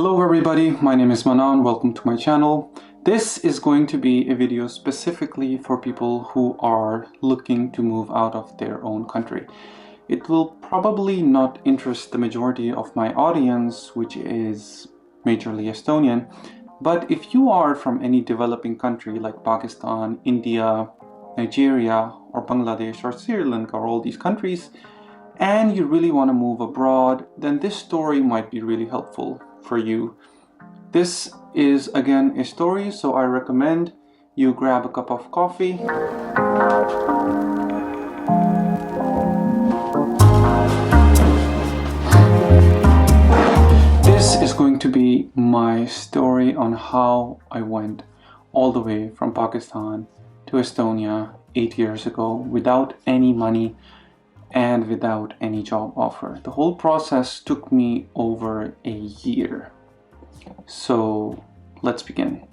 Hello everybody, my name is Manan, welcome to my channel. This is going to be a video specifically for people who are looking to move out of their own country. It will probably not interest the majority of my audience, which is majorly Estonian, but if you are from any developing country like Pakistan, India, Nigeria, or Bangladesh, or Sri Lanka, or all these countries, and you really want to move abroad, then this story might be really helpful for you. This is again a story, so I recommend you grab a cup of coffee. This is going to be my story on how I went all the way from Pakistan to Estonia 8 years ago without any money and without any job offer. The whole process took me over a year. So let's begin.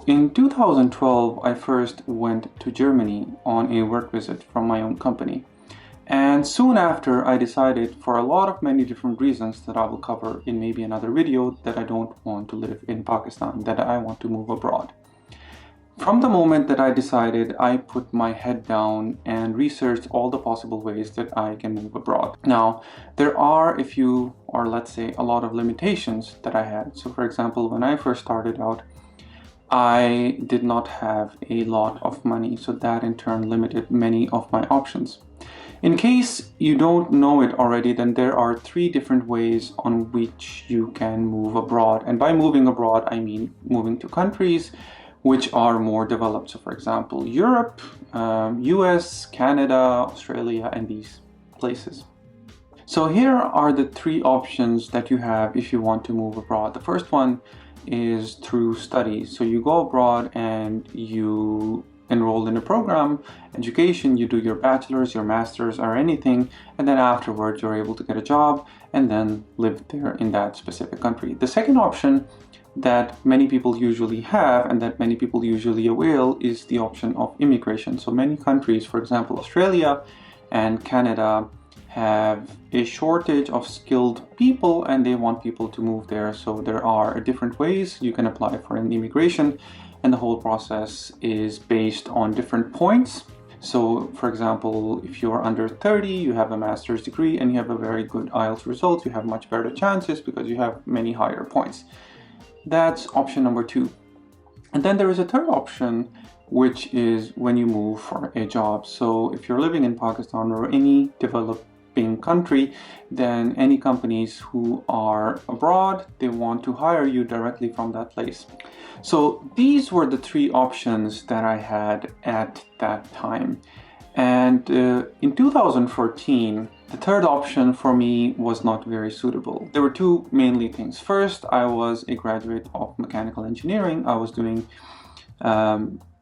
In 2012, I first went to Germany on a work visit from my own company. And soon after, I decided, for a lot of many different reasons that I will cover in maybe another video, that I don't want to live in Pakistan, that I want to move abroad. From the moment that I decided, I put my head down and researched all the possible ways that I can move abroad. Now, there are a few, or let's say a lot of limitations that I had. So for example, when I first started out, I did not have a lot of money, so that in turn limited many of my options. In case you don't know it already, then there are 3 different ways on which you can move abroad. And by moving abroad, I mean moving to countries which are more developed. So for example, Europe, US, Canada, Australia, and these places. So here are the 3 options that you have if you want to move abroad. The first one is through studies. So you go abroad and you enroll in a program, education, you do your bachelor's, your master's, or anything, and then afterwards you're able to get a job and then live there in that specific country. The second option that many people usually have and that many people usually avail is the option of immigration. So many countries, for example Australia and Canada, have a shortage of skilled people and they want people to move there. So there are different ways you can apply for an immigration, and the whole process is based on different points. So for example, if you're under 30, you have a master's degree and you have a very good IELTS result, you have much better chances because you have many higher points. That's option number 2. And then there is a third option, which is when you move for a job. So if you're living in Pakistan or any developing country, then any companies who are abroad, they want to hire you directly from that place. So these were the 3 options that I had at that time. And in 2014, the third option for me was not very suitable. There were 2 mainly things. First, I was a graduate of mechanical engineering. I was doing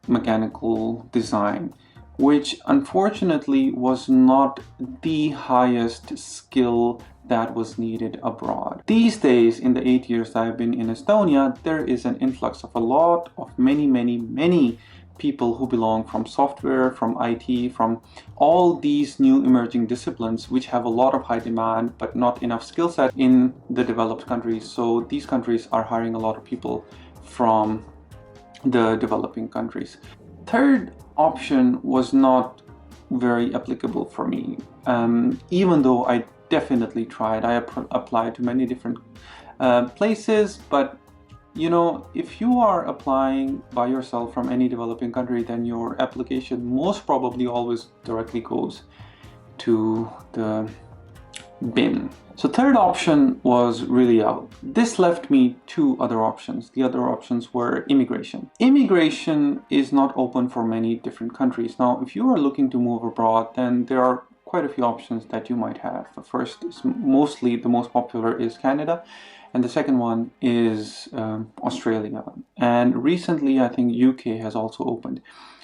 mechanical design, which unfortunately was not the highest skill that was needed abroad. These days, in the 8 years that I've been in Estonia, there is an influx of a lot of many people who belong from software, from IT, from all these new emerging disciplines which have a lot of high demand but not enough skill set in the developed countries. So these countries are hiring a lot of people from the developing countries. Third option was not very applicable for me, even though I definitely tried. I applied to many different places, but you know, if you are applying by yourself from any developing country, then your application most probably always directly goes to the bin. So third option was really out. This left me 2 other options. The other options were immigration. Immigration is not open for many different countries. Now, if you are looking to move abroad, then there are quite a few options that you might have. The first is mostly the most popular is Canada. And the second one is Australia. And recently, I think UK has also opened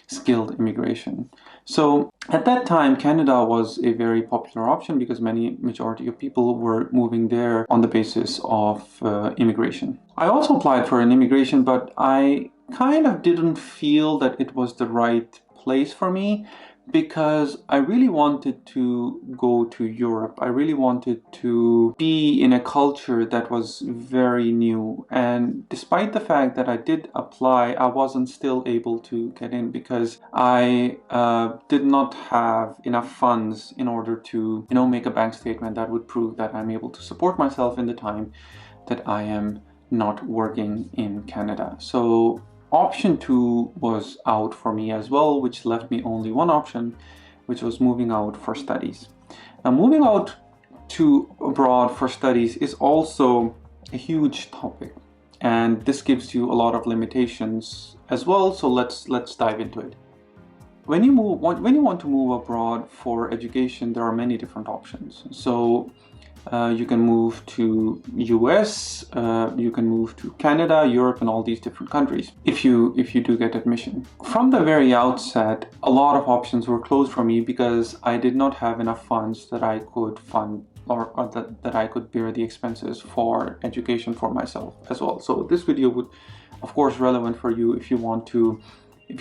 skilled immigration. So at that time, Canada was a very popular option because majority of people were moving there on the basis of immigration. I also applied for an immigration, but I kind of didn't feel that it was the right place for me because I really wanted to go to Europe. I really wanted to be in a culture that was very new. And despite the fact that I did apply, I wasn't still able to get in because I did not have enough funds in order to, make a bank statement that would prove that I'm able to support myself in the time that I am not working in Canada. So option 2 was out for me as well, which left me only one option, which was moving out for studies. Now, moving out to abroad for studies is also a huge topic, and this gives you a lot of limitations as well. So let's dive into it. When you want to move abroad for education, there are many different options. So you can move to US, you can move to Canada, Europe, and all these different countries if you do get admission. From the very outset, a lot of options were closed for me because I did not have enough funds that I could fund or that I could bear the expenses for education for myself as well. So this video would, of course, relevant for you if you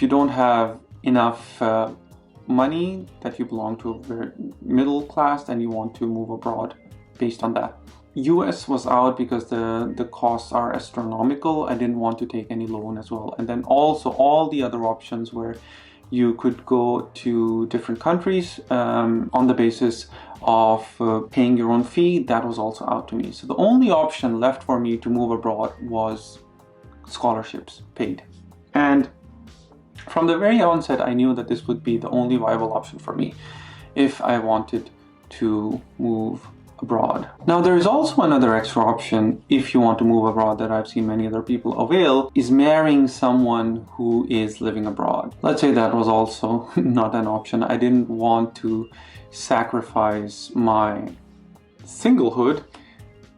don't have enough money, that you belong to a very middle class and you want to move abroad based on that. US was out because the costs are astronomical. I didn't want to take any loan as well. And then also all the other options where you could go to different countries on the basis of paying your own fee, that was also out to me. So the only option left for me to move abroad was scholarships paid. And from the very onset, I knew that this would be the only viable option for me if I wanted to move abroad. Now, there is also another extra option if you want to move abroad that I've seen many other people avail, is marrying someone who is living abroad. Let's say that was also not an option. I didn't want to sacrifice my singlehood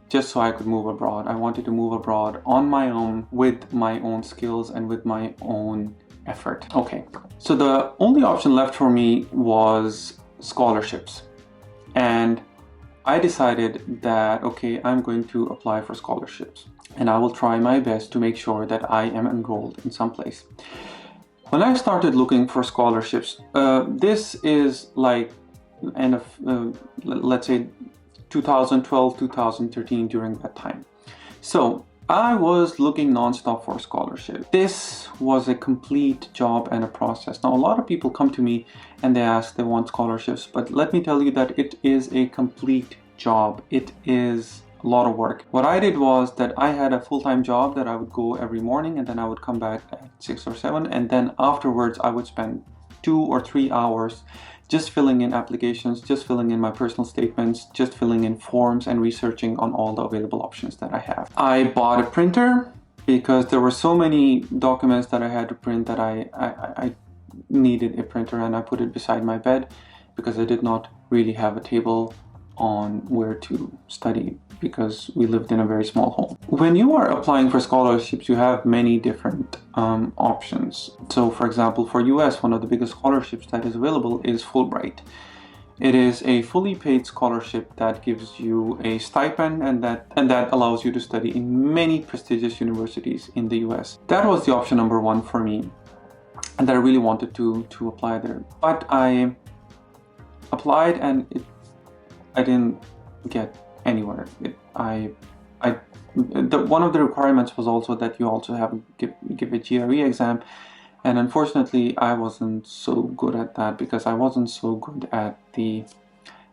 just so I could move abroad. I wanted to move abroad on my own with my own skills and with my own effort. Okay, so the only option left for me was scholarships. And I decided that, okay, I'm going to apply for scholarships and I will try my best to make sure that I am enrolled in some place. When I started looking for scholarships, this is like end of, let's say 2012, 2013, during that time. So I was looking nonstop for scholarship. This was a complete job and a process. Now, a lot of people come to me and they ask they want scholarships, but let me tell you that it is a complete job. It is a lot of work. What I did was that I had a full-time job that I would go every morning and then I would come back at 6 or 7, and then afterwards I would spend 2 or 3 hours just filling in applications, just filling in my personal statements, just filling in forms and researching on all the available options that I have. I bought a printer because there were so many documents that I had to print that I needed a printer, and I put it beside my bed because I did not really have a table on where to study because we lived in a very small home. When you are applying for scholarships, you have many different options. So for example, for US, one of the biggest scholarships that is available is Fulbright. It is a fully paid scholarship that gives you a stipend and that allows you to study in many prestigious universities in the US. That was the option number 1 for me, and that I really wanted to apply there. But I applied and I didn't get anywhere. One of the requirements was also that you also have to give a GRE exam, and unfortunately I wasn't so good at that because I wasn't so good at the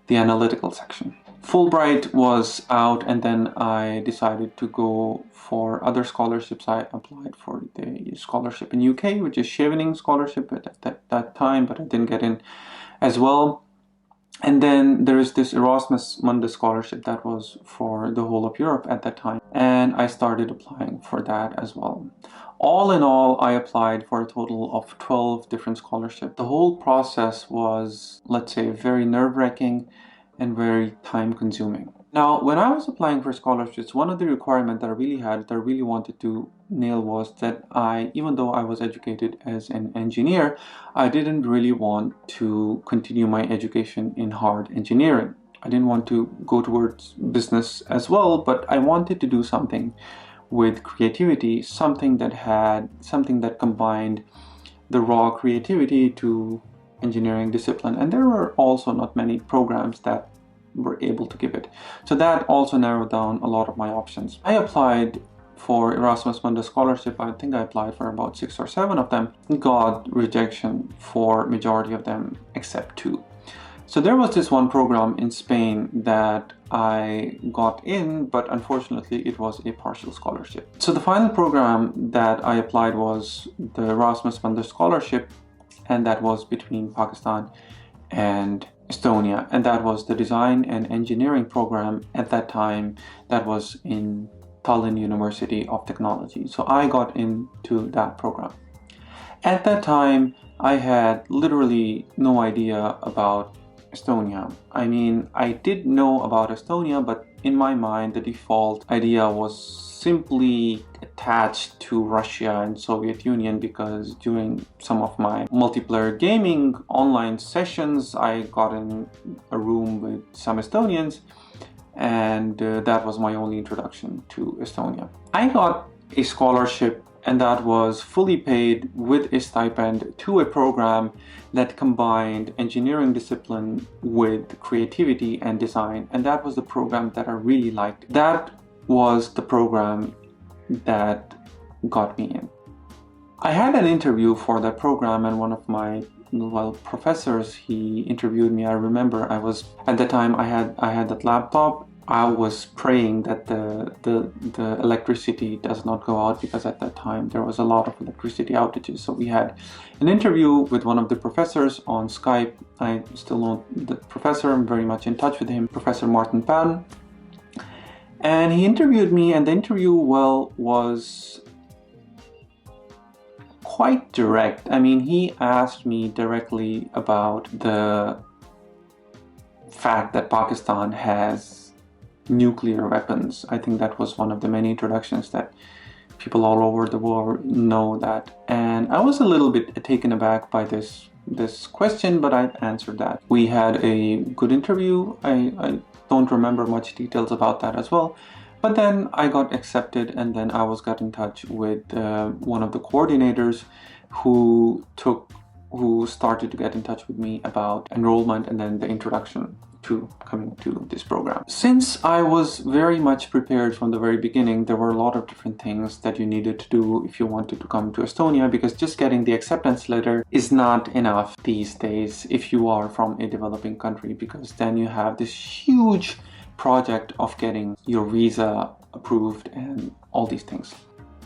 analytical section. Fulbright was out, and then I decided to go for other scholarships. I applied for the scholarship in UK, which is Chevening scholarship at that time, but I didn't get in as well. And then there is this Erasmus Mundus scholarship that was for the whole of Europe at that time, and I started applying for that as well. All in all, I applied for a total of 12 different scholarships. The whole process was, let's say, very nerve-wracking and very time-consuming. Now, when I was applying for scholarships, one of the requirements that I really wanted to nail was that even though I was educated as an engineer, I didn't really want to continue my education in hard engineering. I didn't want to go towards business as well, but I wanted to do something with creativity, something that combined the raw creativity to engineering discipline, and there were also not many programs that were able to give it. So that also narrowed down a lot of my options. I applied for Erasmus Mundus scholarship. I think I applied for about 6 or 7 of them, got rejection for majority of them except 2. So there was this one program in Spain that I got in, but unfortunately it was a partial scholarship. So the final program that I applied was the Erasmus Mundus scholarship, and that was between Pakistan and Estonia, and that was the design and engineering program at that time. That was in Tallinn University of Technology. So I got into that program. At that time, I had literally no idea about Estonia. I mean, I did know about Estonia, but in my mind, the default idea was simply attached to Russia and Soviet Union, because during some of my multiplayer gaming online sessions, I got in a room with some Estonians, and that was my only introduction to Estonia. I got a scholarship, and that was fully paid with a stipend to a program that combined engineering discipline with creativity and design, and that was the program that I really liked. That was the program that got me in. I had an interview for that program, and one of my professors, he interviewed me. I remember I was at the time I had that laptop. I was praying that the electricity does not go out, because at that time there was a lot of electricity outages. So we had an interview with one of the professors on Skype. I still know the professor. I'm very much in touch with him, Professor Manan. And he interviewed me, and the interview, was quite direct. I mean, he asked me directly about the fact that Pakistan has nuclear weapons. I think that was one of the many introductions that people all over the world know that. And I was a little bit taken aback by this question, but I answered that. We had a good interview. I don't remember much details about that as well. But then I got accepted, and then I got in touch with one of the coordinators who started to get in touch with me about enrollment and then the introduction to coming to this program. Since I was very much prepared from the very beginning, there were a lot of different things that you needed to do if you wanted to come to Estonia, because just getting the acceptance letter is not enough these days if you are from a developing country, because then you have this huge project of getting your visa approved and all these things.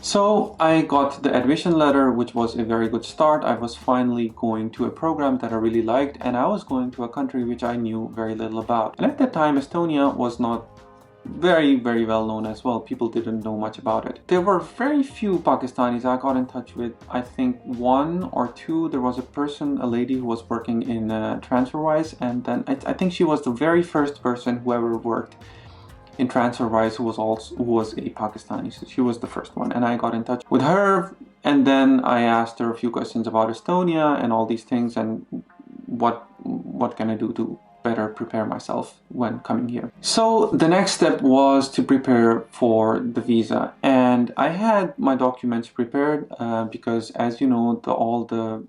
So I got the admission letter, which was a very good start. I was finally going to a program that I really liked, and I was going to a country which I knew very little about. And at that time, Estonia was not very, very well known as well. People didn't know much about it. There were very few Pakistanis. I got in touch with, I think, 1 or 2. There was a lady who was working in TransferWise, and then I think she was the very first person who ever worked in TransferWise who was a Pakistani. So she was the first one, and I got in touch with her, and then I asked her a few questions about Estonia and all these things, and what can I do to better prepare myself when coming here. So the next step was to prepare for the visa, and I had my documents prepared because, as you know, all the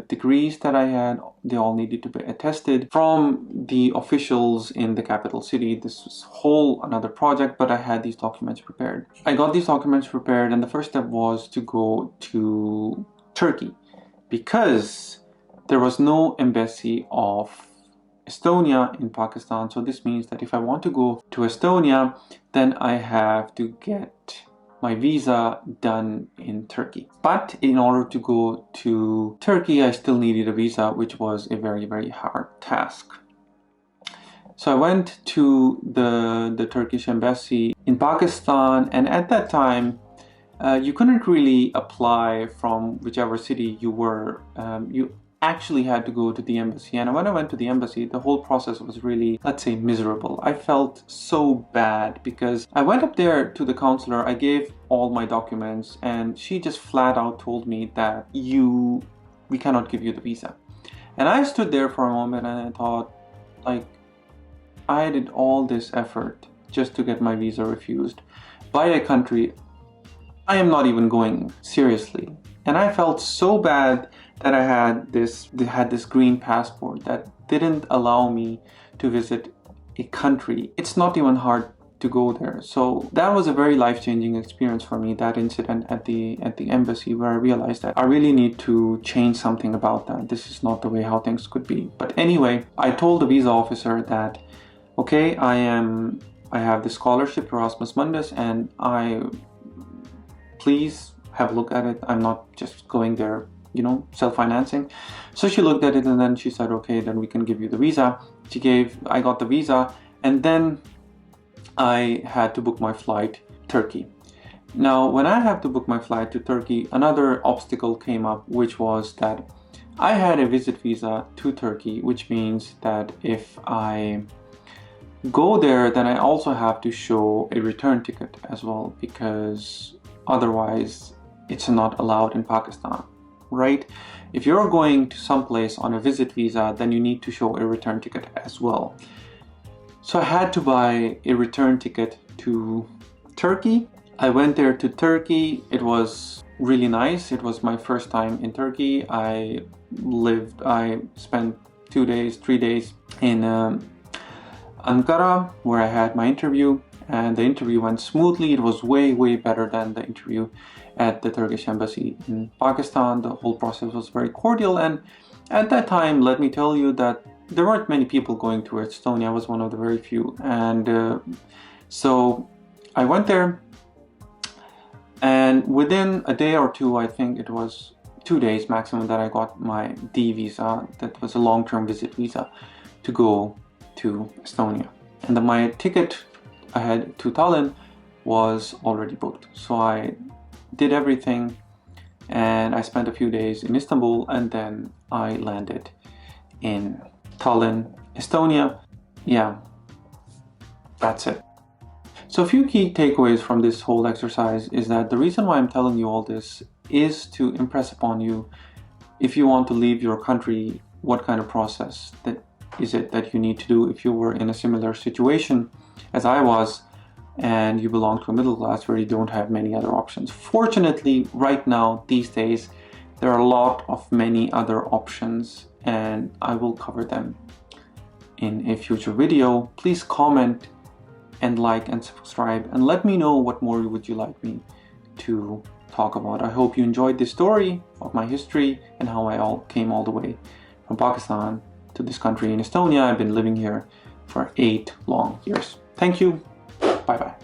degrees that I had, they all needed to be attested from the officials in the capital city. This was whole another project, but I had these documents prepared. I got these documents prepared, and the first step was to go to Turkey, because there was no embassy of Estonia in Pakistan. So this means that if I want to go to Estonia, then I have to get my visa done in Turkey. But in order to go to Turkey, I still needed a visa, which was a very, very hard task. So I went to the Turkish embassy in Pakistan, and at that time, you couldn't really apply from whichever city you were. You actually had to go to the embassy, and when I went to the embassy, the whole process was really, let's say, miserable. I felt so bad because I went up there to the counselor, I gave all my documents, and she just flat out told me that we cannot give you the visa. And I stood there for a moment and I thought, like, I did all this effort just to get my visa refused by a country I am not even going seriously. And I felt so bad that I had this green passport that didn't allow me to visit a country. It's not even hard to go there. So that was a very life-changing experience for me, that incident at the embassy, where I realized that I really need to change something about that. This is not the way how things could be. But anyway, I told the visa officer that, okay, I have this scholarship, Erasmus Mundus, and please have a look at it. I'm not just going there, self-financing. So she looked at it and then she said, okay, then we can give you the visa. I got the visa, and then I had to book my flight to Turkey. Now, when I have to book my flight to Turkey, another obstacle came up, which was that I had a visit visa to Turkey, which means that if I go there, then I also have to show a return ticket as well, because otherwise it's not allowed in Pakistan, right? If you're going to someplace on a visit visa, then you need to show a return ticket as well. So I had to buy a return ticket to Turkey. I went there to Turkey. It was really nice. It was my first time in Turkey. I spent 3 days in Ankara, where I had my interview, and the interview went smoothly. It was way, way better than the interview at the Turkish embassy in Pakistan. The whole process was very cordial, and at that time, let me tell you that there weren't many people going to Estonia. I was one of the very few, and so I went there, and within a day or two, I think it was 2 days maximum, that I got my D visa. That was a long-term visit visa to go to Estonia, and then my ticket ahead to Tallinn was already booked. So I did everything, and I spent a few days in Istanbul, and then I landed in Tallinn, Estonia. Yeah, that's it. So a few key takeaways from this whole exercise is that the reason why I'm telling you all this is to impress upon you, if you want to leave your country, what kind of process is it that you need to do if you were in a similar situation as I was, and you belong to a middle class where you don't have many other options. Fortunately, right now, these days, there are a lot of many other options, and I will cover them in a future video. Please comment and like and subscribe, and let me know what more would you like me to talk about. I hope you enjoyed this story of my history and how I came all the way from Pakistan to this country in Estonia. I've been living here for 8 long years. Thank you. Bye bye.